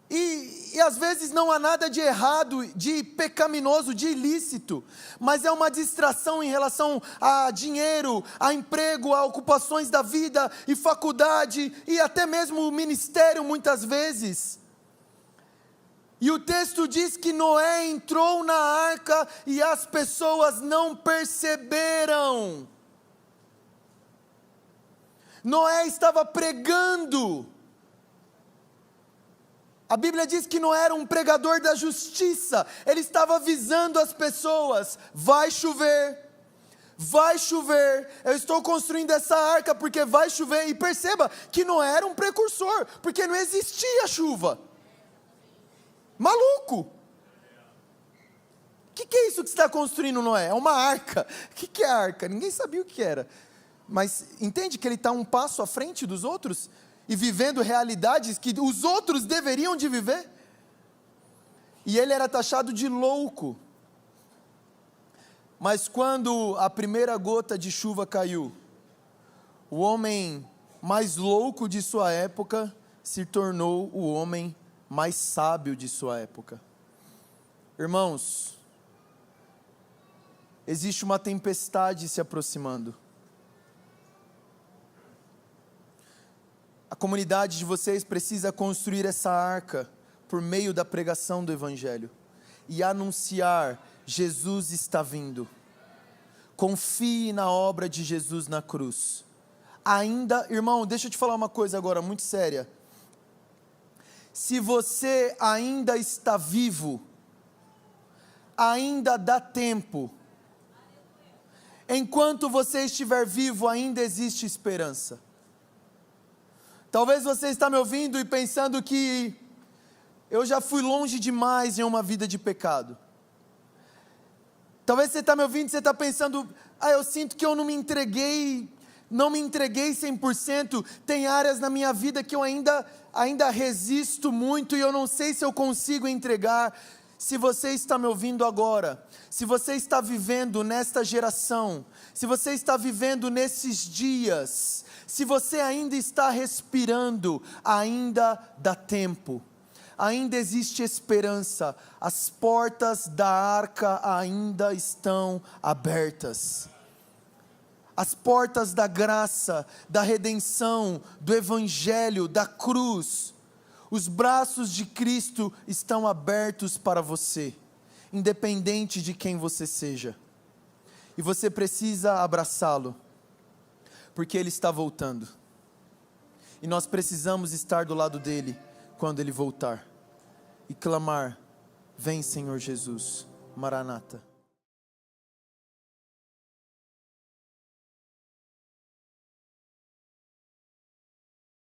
e às vezes não há nada de errado, de pecaminoso, de ilícito, mas é uma distração em relação a dinheiro, a emprego, a ocupações da vida, e faculdade, e até mesmo o ministério muitas vezes. E o texto diz que Noé entrou na arca e as pessoas não perceberam. Noé estava pregando. A Bíblia diz que Noé era um pregador da justiça. Ele estava avisando as pessoas: vai chover, eu estou construindo essa arca porque vai chover. E perceba que Noé era um precursor, porque não existia chuva. Maluco! O que é isso que você está construindo, Noé? É uma arca. O que é arca? Ninguém sabia o que era. Mas entende que ele está um passo à frente dos outros? E vivendo realidades que os outros deveriam de viver? E ele era taxado de louco. Mas quando a primeira gota de chuva caiu, o homem mais louco de sua época se tornou o homem mais sábio de sua época. Irmãos, existe uma tempestade se aproximando. A comunidade de vocês precisa construir essa arca por meio da pregação do Evangelho e anunciar: Jesus está vindo. Confie na obra de Jesus na cruz. Ainda, irmão, deixa eu te falar uma coisa agora muito séria. Se você ainda está vivo, ainda dá tempo. Enquanto você estiver vivo, ainda existe esperança. Talvez você está me ouvindo e pensando que eu já fui longe demais em uma vida de pecado. Talvez você está me ouvindo e você está pensando: eu sinto que eu não me entreguei 100%, tem áreas na minha vida que eu ainda resisto muito e eu não sei se eu consigo entregar. Se você está me ouvindo agora, se você está vivendo nesta geração, se você está vivendo nesses dias, se você ainda está respirando, ainda dá tempo, ainda existe esperança, as portas da arca ainda estão abertas. As portas da graça, da redenção, do evangelho, da cruz, os braços de Cristo estão abertos para você, independente de quem você seja. E você precisa abraçá-lo, porque Ele está voltando. E nós precisamos estar do lado dEle quando Ele voltar. E clamar: vem Senhor Jesus, Maranata.